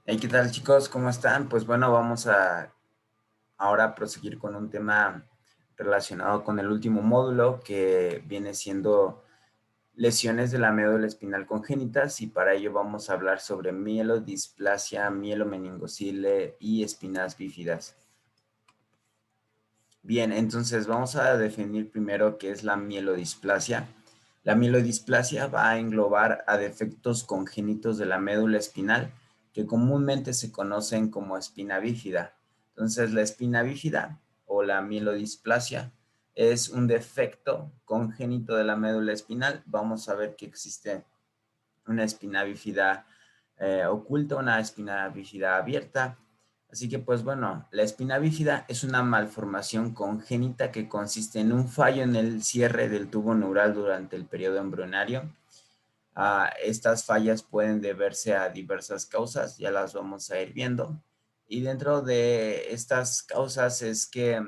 Hey, ¿qué tal, chicos? ¿Cómo están? Pues bueno, vamos a ahora proseguir con un tema relacionado con el último módulo que viene siendo lesiones de la médula espinal congénitas, y para ello vamos a hablar sobre mielodisplasia, mielomeningocele y espinas bífidas. Bien, entonces vamos a definir primero qué es la mielodisplasia. La mielodisplasia va a englobar a defectos congénitos de la médula espinal que comúnmente se conocen como espina bífida. Entonces, la espina bífida o la mielodisplasia es un defecto congénito de la médula espinal. Vamos a ver que existe una espina bífida oculta, una espina bífida abierta. Así que, pues bueno, la espina bífida es una malformación congénita que consiste en un fallo en el cierre del tubo neural durante el periodo embrionario. Estas fallas pueden deberse a diversas causas, ya las vamos a ir viendo. Y dentro de estas causas es que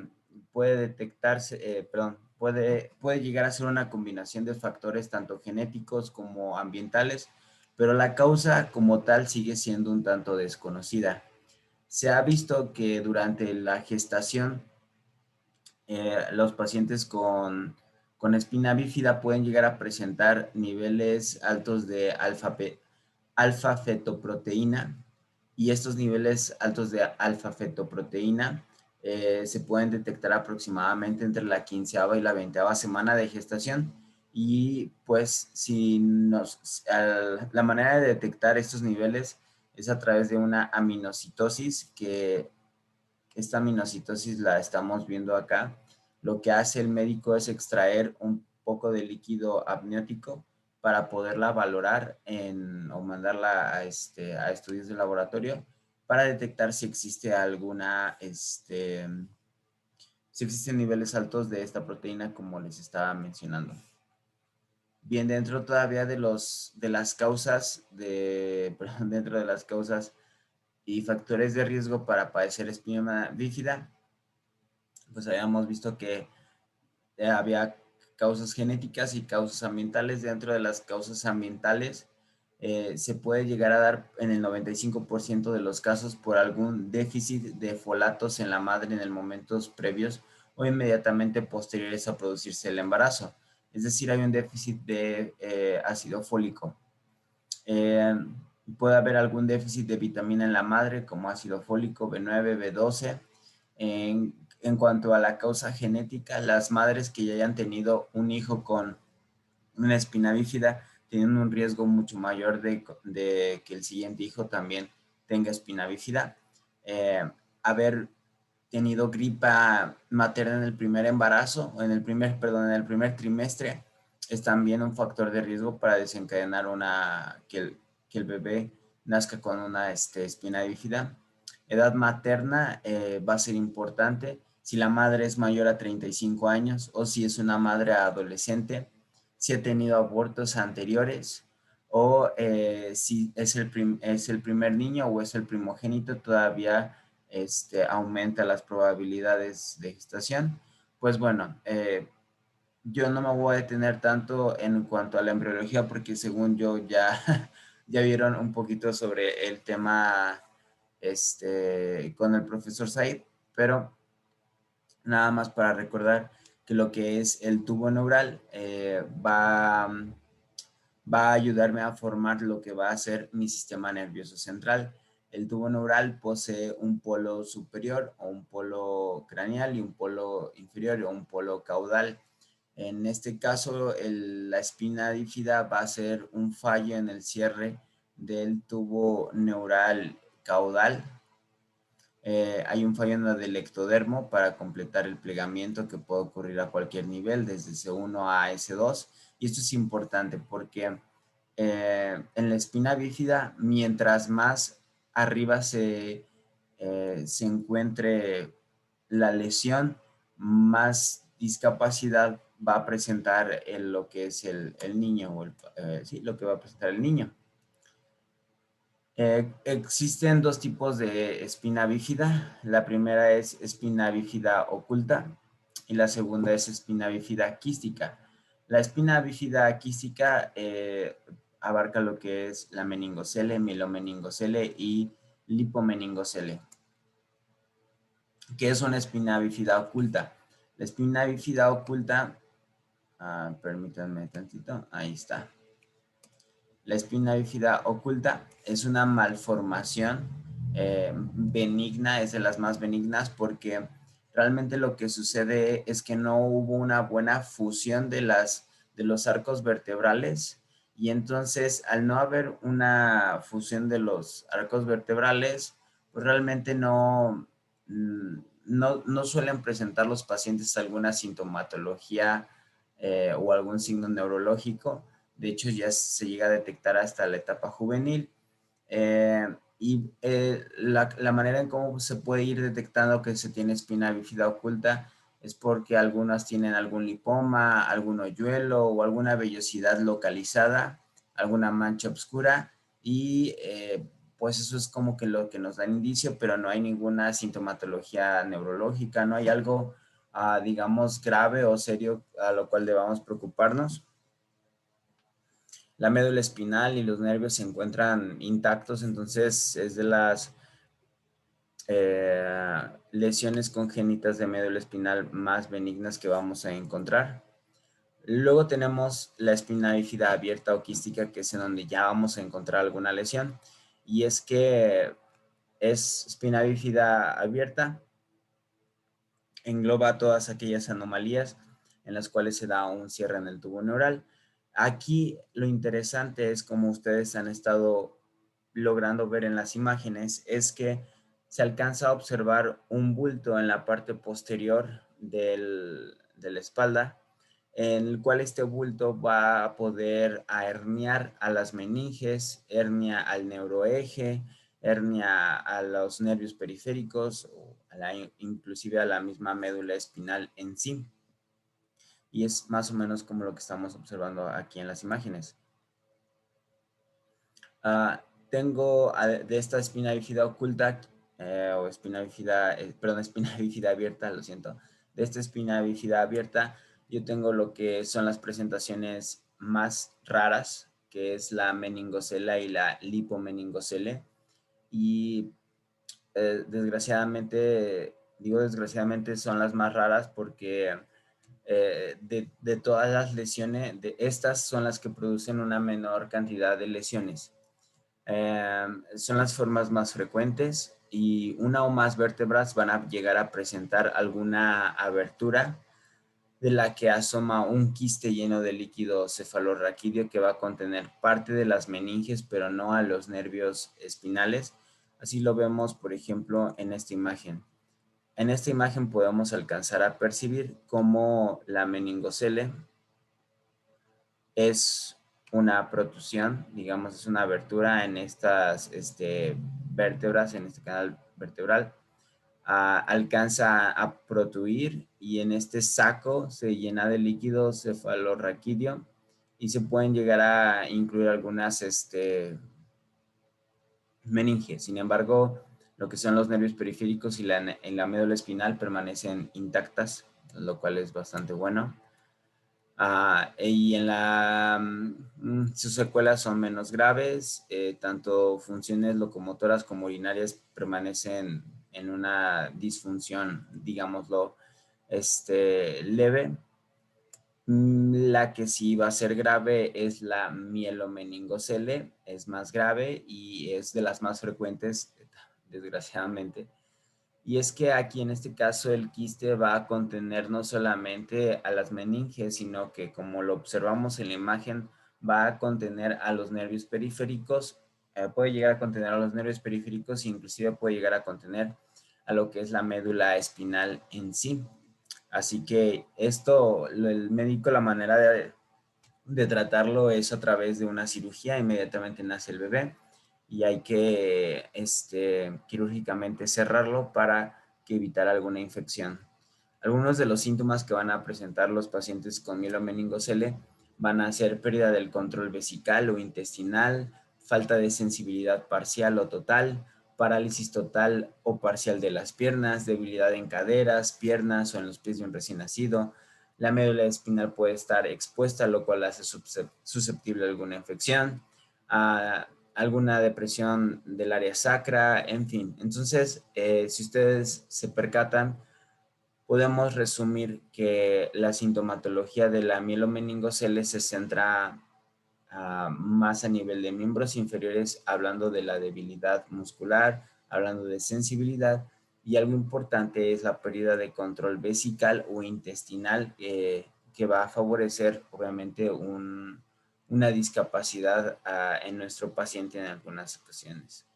puede detectarse, puede llegar a ser una combinación de factores tanto genéticos como ambientales, pero la causa como tal sigue siendo un tanto desconocida. Se ha visto que durante la gestación los pacientes con espina bífida pueden llegar a presentar niveles altos de alfa-fetoproteína, y estos niveles altos de alfa-fetoproteína se pueden detectar aproximadamente entre la 15ª y la 20ª semana de gestación. Y pues la manera de detectar estos niveles es a través de una aminocitosis, que esta aminocitosis la estamos viendo acá. Lo que hace el médico es extraer un poco de líquido amniótico para poderla valorar o mandarla a estudios de laboratorio para detectar si existe si existen niveles altos de esta proteína, como les estaba mencionando. Bien, dentro todavía de las causas, perdón, dentro de las causas y factores de riesgo para padecer espina bífida, pues habíamos visto que había causas genéticas y causas ambientales. Dentro de las causas ambientales se puede llegar a dar en el 95% de los casos por algún déficit de folatos en la madre en el momentos previos o inmediatamente posteriores a producirse el embarazo. Es decir, hay un déficit de ácido fólico. Eh, Puede haber algún déficit de vitamina en la madre, como ácido fólico, B9, B12. En cuanto a la causa genética, las madres que ya hayan tenido un hijo con una espina bífida tienen un riesgo mucho mayor de que el siguiente hijo también tenga espina bífida. Haber tenido gripa materna en el primer embarazo, en el primer trimestre, es también un factor de riesgo para desencadenar que el bebé nazca con una espina bífida. Edad materna va a ser importante si la madre es mayor a 35 años o si es una madre adolescente, si ha tenido abortos anteriores o si es el primer niño o es el primogénito, todavía aumenta las probabilidades de gestación. Pues bueno, yo no me voy a detener tanto en cuanto a la embriología porque según yo ya, ya vieron un poquito sobre el tema con el profesor Said, pero nada más para recordar que lo que es el tubo neural va a ayudarme a formar lo que va a ser mi sistema nervioso central. El tubo neural posee un polo superior o un polo craneal y un polo inferior o un polo caudal. En este caso, la espina bífida va a ser un fallo en el cierre del tubo neural caudal. Hay un fallo en la del ectodermo para completar el plegamiento, que puede ocurrir a cualquier nivel, desde S1 a S2. Y esto es importante porque en la espina bífida, mientras más arriba se encuentre la lesión, más discapacidad va a presentar lo que es el niño, sí, lo que va a presentar el niño. Existen dos tipos de espina bífida. La primera es espina bífida oculta y la segunda es espina bífida quística. La espina bífida quística abarca lo que es la meningocele, mielomeningocele y lipomeningocele. ¿Qué es una espina bífida oculta? La espina bífida oculta, permítanme tantito, ahí está. La espina bífida oculta es una malformación benigna, es de las más benignas porque realmente lo que sucede es que no hubo una buena fusión de los arcos vertebrales y entonces al no haber una fusión de los arcos vertebrales, pues realmente no suelen presentar los pacientes alguna sintomatología o algún signo neurológico. De hecho, ya se llega a detectar hasta la etapa juvenil. La manera en cómo se puede ir detectando que se tiene espina bífida oculta es porque algunas tienen algún lipoma, algún hoyuelo o alguna vellosidad localizada, alguna mancha oscura y pues eso es como que lo que nos da indicio, pero no hay ninguna sintomatología neurológica, no hay algo, digamos, grave o serio a lo cual debamos preocuparnos. La médula espinal y los nervios se encuentran intactos, entonces es de las lesiones congénitas de médula espinal más benignas que vamos a encontrar. Luego tenemos la espina bífida abierta o quística, que es en donde ya vamos a encontrar alguna lesión. Y es que es espina bífida abierta, engloba todas aquellas anomalías en las cuales se da un cierre en el tubo neural. Aquí lo interesante es, como ustedes han estado logrando ver en las imágenes, es que se alcanza a observar un bulto en la parte posterior de la espalda, en el cual este bulto va a poder herniar a las meninges, hernia al neuroeje, hernia a los nervios periféricos, o inclusive a la misma médula espinal en sí. Y es más o menos como lo que estamos observando aquí en las imágenes. Tengo de esta espina bífida oculta, o espina bífida, perdón, espina bífida abierta, lo siento. De esta espina bífida abierta, yo tengo lo que son las presentaciones más raras, que es la meningocele y la lipomeningocele. Y desgraciadamente, digo desgraciadamente, son las más raras porque de todas las lesiones, estas son las que producen una menor cantidad de lesiones. Son las formas más frecuentes y una o más vértebras van a llegar a presentar alguna abertura de la que asoma un quiste lleno de líquido cefalorraquídeo que va a contener parte de las meninges, pero no a los nervios espinales. Así lo vemos, por ejemplo, en esta imagen. En esta imagen podemos alcanzar a percibir cómo la meningocele es una protusión, digamos, es una abertura en estas vértebras, en este canal vertebral. Alcanza a protuir y en este saco se llena de líquido cefalorraquídeo y se pueden llegar a incluir algunas meninges. Sin embargo, lo que son los nervios periféricos y en la médula espinal permanecen intactas, lo cual es bastante bueno. Y sus secuelas son menos graves, tanto funciones locomotoras como urinarias permanecen en una disfunción, digámoslo, leve. La que sí va a ser grave es la mielomeningocele, es más grave y es de las más frecuentes, desgraciadamente. Y es que aquí en este caso el quiste va a contener no solamente a las meninges, sino que como lo observamos en la imagen, va a contener a los nervios periféricos, puede llegar a contener a los nervios periféricos e inclusive puede llegar a contener a lo que es la médula espinal en sí. Así que esto, el médico, la manera de tratarlo es a través de una cirugía, inmediatamente nace el bebé y hay que quirúrgicamente cerrarlo para que evitar alguna infección. Algunos de los síntomas que van a presentar los pacientes con mielomeningocele van a ser pérdida del control vesical o intestinal, falta de sensibilidad parcial o total, parálisis total o parcial de las piernas, debilidad en caderas, piernas o en los pies de un recién nacido. La médula espinal puede estar expuesta, lo cual hace susceptible a alguna infección. alguna depresión del área sacra, en fin. Entonces, si ustedes se percatan, podemos resumir que la sintomatología de la mielomeningocele se centra más a nivel de miembros inferiores, hablando de la debilidad muscular, hablando de sensibilidad, y algo importante es la pérdida de control vesical o intestinal, que va a favorecer obviamente una discapacidad en nuestro paciente en algunas ocasiones.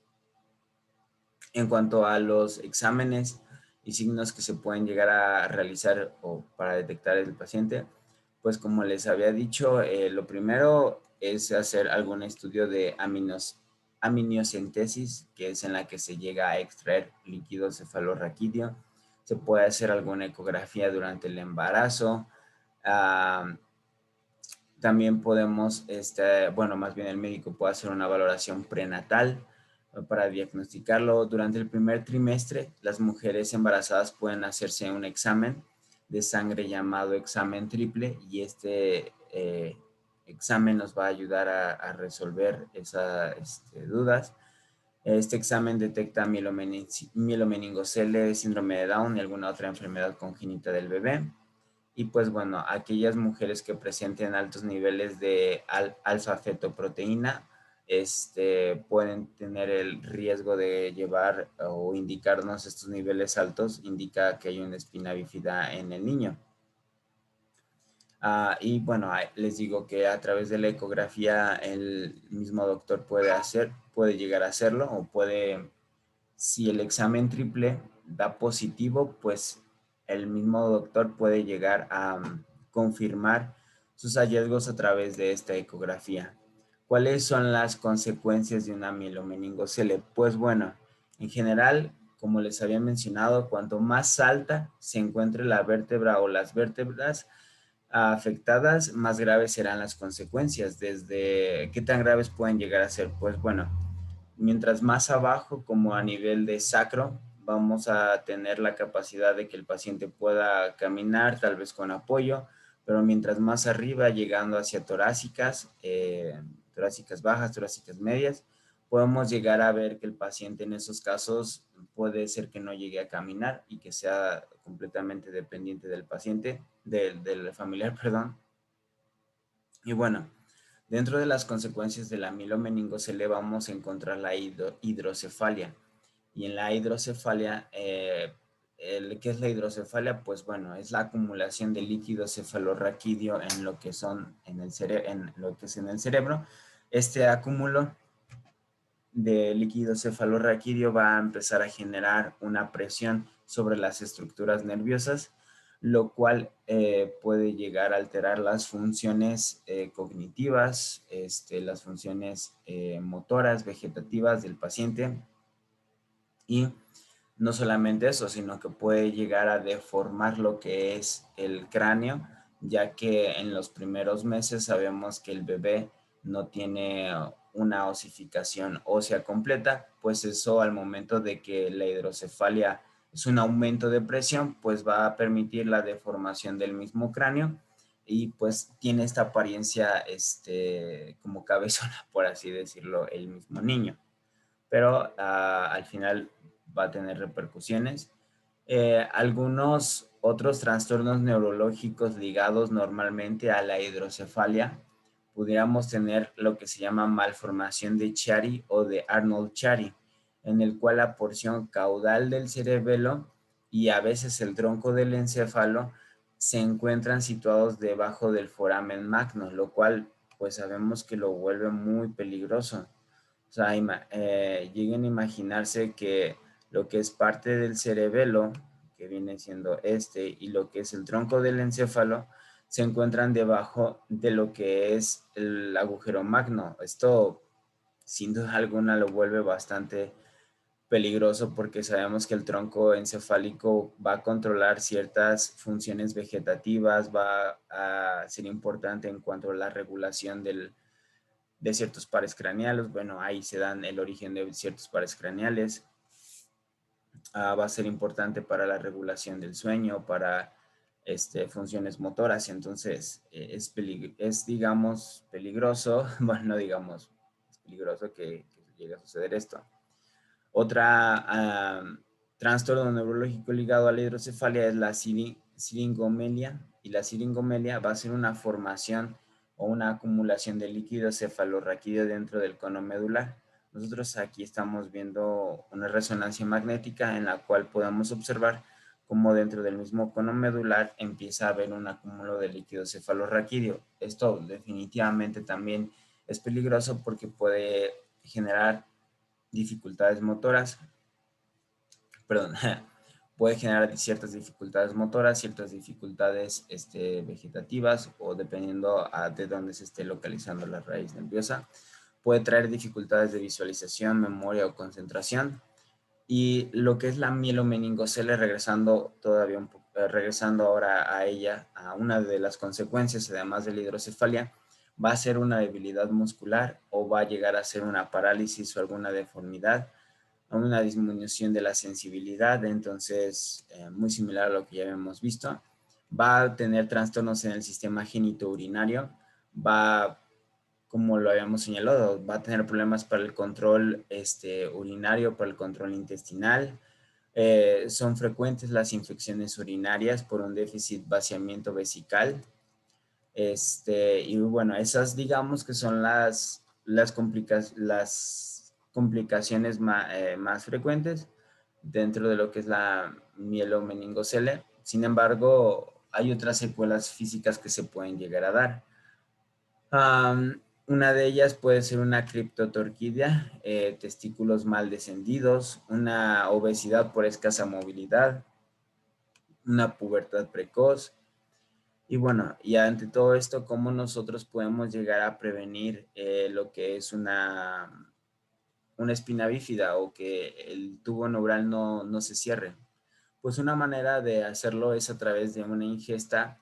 En cuanto a los exámenes y signos que se pueden llegar a realizar o para detectar el paciente, pues como les había dicho, lo primero es hacer algún estudio de amniocentesis, que es en la que se llega a extraer líquido cefalorraquídeo. Se puede hacer alguna ecografía durante el embarazo. Uh, También podemos, bueno, más bien el médico puede hacer una valoración prenatal para diagnosticarlo. Durante el primer trimestre, las mujeres embarazadas pueden hacerse un examen de sangre llamado examen triple, y examen nos va a ayudar a resolver esas dudas. Este examen detecta mielomeningocele, síndrome de Down y alguna otra enfermedad congénita del bebé. Y pues bueno, aquellas mujeres que presenten altos niveles de alfa-fetoproteína pueden tener el riesgo de llevar o indicarnos estos niveles altos, indica que hay una espina bífida en el niño. Y bueno, les digo que a través de la ecografía el mismo doctor puede llegar a hacerlo, o puede, si el examen triple da positivo, pues el mismo doctor puede llegar a confirmar sus hallazgos a través de esta ecografía. ¿Cuáles son las consecuencias de una mielomeningocele? Pues bueno, en general, como les había mencionado, cuanto más alta se encuentre la vértebra o las vértebras afectadas, más graves serán las consecuencias. Desde qué tan graves pueden llegar a ser, pues bueno, mientras más abajo, como a nivel de sacro, vamos a tener la capacidad de que el paciente pueda caminar, tal vez con apoyo, pero mientras más arriba, llegando hacia torácicas, torácicas bajas, torácicas medias, podemos llegar a ver que el paciente en esos casos puede ser que no llegue a caminar y que sea completamente dependiente del paciente, del familiar, perdón. Y bueno, dentro de las consecuencias de la mielomeningocele vamos a encontrar la hidrocefalia. Y en la hidrocefalia, ¿qué es la hidrocefalia? Pues bueno, es la acumulación de líquido cefalorraquídeo en lo que en lo que es en el cerebro. Este acúmulo de líquido cefalorraquídeo va a empezar a generar una presión sobre las estructuras nerviosas, lo cual puede llegar a alterar las funciones cognitivas, las funciones motoras, vegetativas del paciente. Y no solamente eso, sino que puede llegar a deformar lo que es el cráneo, ya que en los primeros meses sabemos que el bebé no tiene una osificación ósea completa, pues eso, al momento de que la hidrocefalia es un aumento de presión, pues va a permitir la deformación del mismo cráneo, y pues tiene esta apariencia como cabezona, por así decirlo, el mismo niño. Pero al final va a tener repercusiones. Algunos otros trastornos neurológicos ligados normalmente a la hidrocefalia, pudiéramos tener lo que se llama malformación de Chiari o de Arnold-Chiari, en el cual la porción caudal del cerebelo y a veces el tronco del encéfalo se encuentran situados debajo del foramen magno, lo cual pues sabemos que lo vuelve muy peligroso. O sea, lleguen a imaginarse que lo que es parte del cerebelo, que viene siendo y lo que es el tronco del encéfalo, se encuentran debajo de lo que es el agujero magno. Esto, sin duda alguna, lo vuelve bastante peligroso, porque sabemos que el tronco encefálico va a controlar ciertas funciones vegetativas, va a ser importante en cuanto a la regulación de ciertos pares craneales. Bueno, ahí se dan el origen de ciertos pares craneales. Va a ser importante para la regulación del sueño, para funciones motoras. Entonces, digamos, peligroso, bueno, no digamos, peligroso que llegue a suceder esto. Otra trastorno neurológico ligado a la hidrocefalia es la siringomelia, y la siringomelia va a ser una formación o una acumulación de líquido cefalorraquídeo dentro del cono medular. Nosotros aquí estamos viendo una resonancia magnética en la cual podemos observar cómo dentro del mismo cono medular empieza a haber un acúmulo de líquido cefalorraquídeo. Esto definitivamente también es peligroso porque puede generar dificultades motoras, perdón, puede generar ciertas dificultades motoras, ciertas dificultades vegetativas o dependiendo de dónde se esté localizando la raíz nerviosa. Puede traer dificultades de visualización, memoria o concentración. Y lo que es la mielomeningocele, regresando todavía regresando ahora a ella, a una de las consecuencias, además de la hidrocefalia, va a ser una debilidad muscular o va a llegar a ser una parálisis o alguna deformidad, una disminución de la sensibilidad, entonces muy similar a lo que ya hemos visto. Va a tener trastornos en el sistema genitourinario, va, como lo habíamos señalado, va a tener problemas para el control urinario, para el control intestinal. Son frecuentes las infecciones urinarias por un déficit vaciamiento vesical. Y bueno, esas digamos que son las complicaciones más frecuentes dentro de lo que es la mielomeningocele. Sin embargo, hay otras secuelas físicas que se pueden llegar a dar. Una de ellas puede ser una criptotorquidia, testículos mal descendidos, una obesidad por escasa movilidad, una pubertad precoz. Y bueno, y ante todo esto, ¿cómo nosotros podemos llegar a prevenir lo que es una espina bífida o que el tubo neural no se cierre? Pues una manera de hacerlo es a través de una ingesta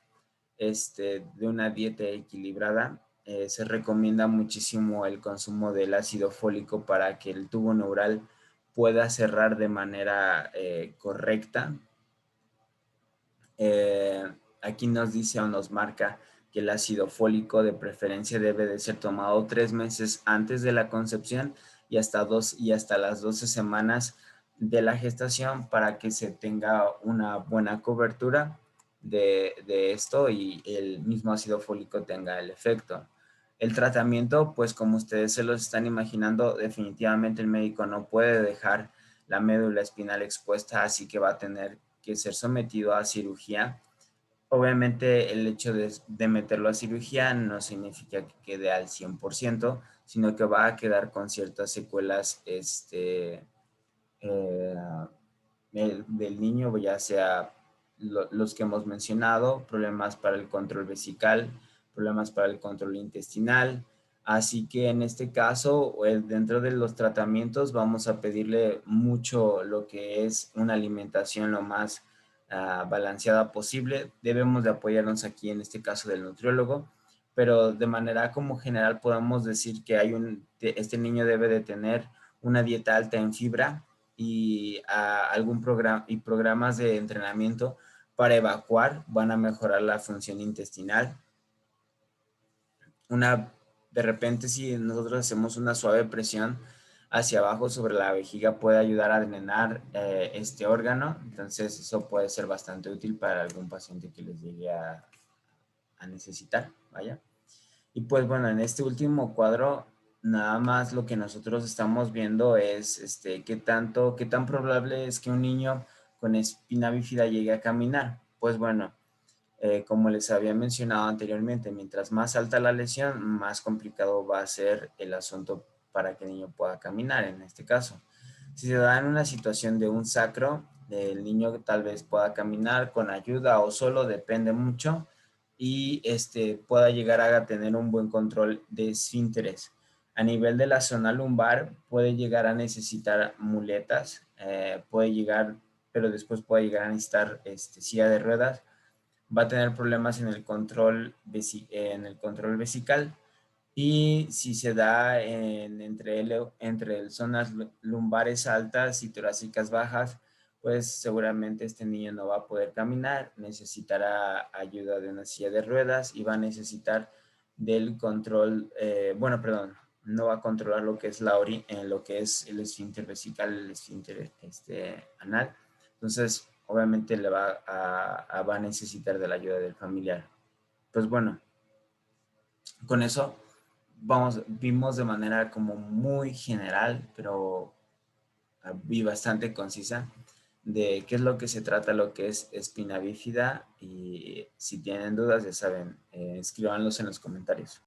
de una dieta equilibrada. Se recomienda muchísimo el consumo del ácido fólico para que el tubo neural pueda cerrar de manera correcta. Aquí nos dice o nos marca que el ácido fólico de preferencia debe de ser tomado 3 meses antes de la concepción y hasta las 12 semanas de la gestación para que se tenga una buena cobertura de esto y el mismo ácido fólico tenga el efecto. El tratamiento, pues como ustedes se lo están imaginando, definitivamente el médico no puede dejar la médula espinal expuesta, así que va a tener que ser sometido a cirugía. Obviamente el hecho de meterlo a cirugía no significa que quede al 100%, sino que va a quedar con ciertas secuelas del niño, ya sea los que hemos mencionado, problemas para el control vesical, problemas para el control intestinal. Así que en este caso, dentro de los tratamientos, vamos a pedirle mucho lo que es una alimentación lo más balanceada posible. Debemos de apoyarnos aquí en este caso del nutriólogo, pero de manera como general podemos decir que este niño debe de tener una dieta alta en fibra y algún programa y programas de entrenamiento para evacuar, van a mejorar la función intestinal. De repente, si nosotros hacemos una suave presión hacia abajo sobre la vejiga, puede ayudar a drenar este órgano. Entonces, eso puede ser bastante útil para algún paciente que les llegue a necesitar, vaya. Y pues bueno, en este último cuadro, nada más lo que nosotros estamos viendo es qué tan probable es que un niño con espina bífida llegue a caminar. Pues bueno, como les había mencionado anteriormente, mientras más alta la lesión, más complicado va a ser el asunto para que el niño pueda caminar en este caso. Si se da en una situación de un sacro, el niño tal vez pueda caminar con ayuda o solo, depende mucho, y pueda llegar a tener un buen control de esfínteres. A nivel de la zona lumbar, puede llegar a necesitar muletas, pero después puede llegar a necesitar silla de ruedas. Va a tener problemas en en el control vesical, y si se da entre zonas lumbares altas y torácicas bajas, pues seguramente este niño no va a poder caminar, necesitará ayuda de una silla de ruedas y va a necesitar del control, no va a controlar lo que es lo que es el esfínter vesical, el esfínter anal. Entonces, obviamente va a necesitar de la ayuda del familiar. Pues bueno, con eso vimos de manera como muy general, pero y bastante concisa, de qué es lo que se trata, lo que es espina bífida, y si tienen dudas, ya saben, escríbanlos en los comentarios.